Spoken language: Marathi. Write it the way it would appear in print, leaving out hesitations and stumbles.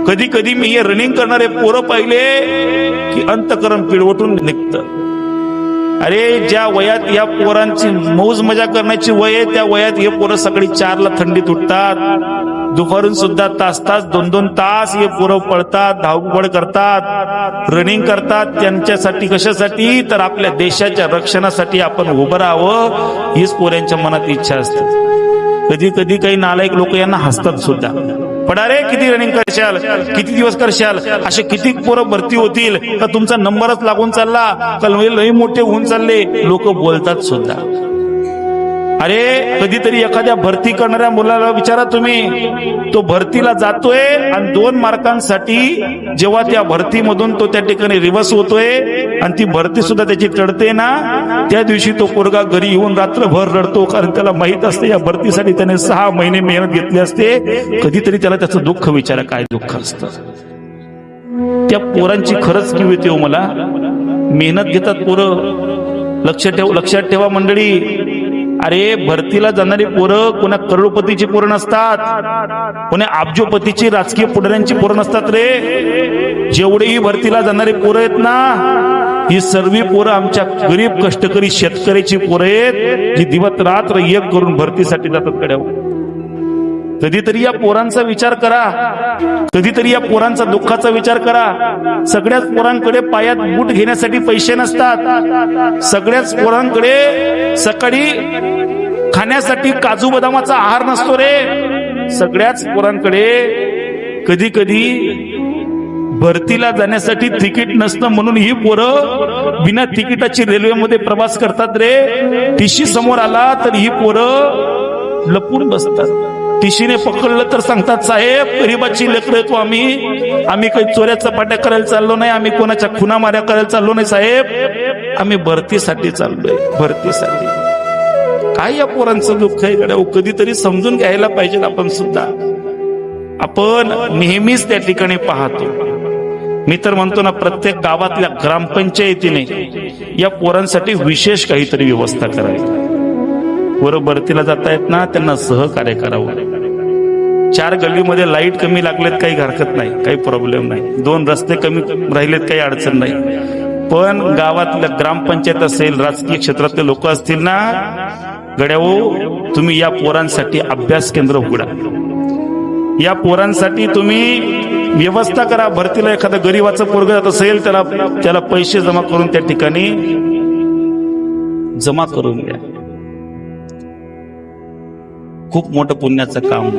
कधी कधी मी हे रनिंग करणारे पोरं पाहिले की अंतकरण पिळवटून निघतं. अरे ज्या वयात या पोरांची मौज मजा करण्याची वय आहे त्या वयात हे पोरं सकाळी 4ला थंडीत उठतात, दुपारून सुद्धा तास 2-2 तास हे पोरं पळतात, धावपळ करतात, रनिंग करतात. त्यांच्यासाठी कशासाठी तर आपल्या देशाच्या रक्षणासाठी आपण उभं राहावं हीच पोरांच्या मनात इच्छा असते. कधी कधी काही नालायक लोक यांना हसतात सुद्धा. पण अरे किती रनिंग करशाल, किती दिवस करशाल, असे किती पोरं भरती होतील का तुमचा नंबरच लागून चालला, कल लई मोठे होऊन चालले, लोक बोलतात सुद्धा. अरे कधीतरी एखाद्या भरती करणाऱ्या मुलाला विचारा तुम्ही, तो भरतीला जातोय आणि 2 मार्कांसाठी जेव्हा त्या भरतीमधून तो त्या ठिकाणी रिवर्स होतोय आणि ती भरती सुद्धा त्याची टळते ना, त्या दिवशी तो पोरगा घरी येऊन रात्रभर रडतो. कारण त्याला माहित असते या भरतीसाठी त्याने 6 महिने मेहनत घेतली असते. कधीतरी त्याला त्याचं दुःख विचारा, काय दुःख असतं त्या पोरांची. खरंच किंवा येते मला, मेहनत घेतात पोरं. लक्षात ठेवा मंडळी, अरे भरतीला जाणारी पोरं कोणा करोडपतीची पोरं नसतात, कोणा अब्जोपतीची राजकीय पुढाऱ्यांची पोरं नसतात रे. जेवढेही भरतीला जाणारी पोरं आहेत ना, ही सर्व पोरं आमच्या गरीब कष्टकरी शेतकऱ्याची पोरं आहेत, जी दिवस रात्र एक करून भरतीसाठी जातात कड्यावर. कधीतरी या पोरांचा विचार करा, कधीतरी या पोरांचा दुःखाचा विचार करा. सगळ्याच पोरांकडे पायात बूट घेण्यासाठी पैसे नसतात, सगळ्याच पोरांकडे सकाळी खाण्यासाठी काजू बदामाचा आहार नसतो रे. सगळ्याच पोरांकडे कधी कधी भरतीला जाण्यासाठी तिकीट नसतं म्हणून ही पोरं बिना तिकिटाची रेल्वेमध्ये प्रवास करतात रे. टीसी समोर आला तर ही पोरं लपून बसतात. टीसीने पकडलं तर सांगतात, साहेब गरीबाची लेकरं येतो आम्ही काही चोऱ्या चपाट्या करायला चाललो नाही, आम्ही कोणाच्या खुना माऱ्या करायला चाललो नाही साहेब, आम्ही भरतीसाठी चाललोय, भरतीसाठी. काय या पोरांचं दुःख आहे गड्या, कधीतरी समजून घ्यायला पाहिजे आपण सुद्धा. आपण नेहमीच त्या ठिकाणी पाहतो. मी तर म्हणतो ना, प्रत्येक गावातल्या ग्रामपंचायतीने या पोरांसाठी विशेष काहीतरी व्यवस्था करावी. पोरं भरतीला जातायत ना, त्यांना सहकार्य करावं. 4 गल्लीमध्ये लाईट कमी लागलेत काही हरकत नाही, काही प्रॉब्लेम नाही. 2 रस्ते कमी राहिलेत काही अडचण नाही. पण गावातल्या ग्रामपंचायत असेल, राजकीय क्षेत्रातले लोक असतील ना, गड्याओ तुम्ही या पोरांसाठी अभ्यास केंद्र उघडा. या पोरांसाठी तुम्ही व्यवस्था करा. भरतीला एखादा गरीबाचं पोरग जात असेल त्याला पैसे जमा करून त्या ठिकाणी जमा करून द्या. खूप मोठं पुण्याचं काम.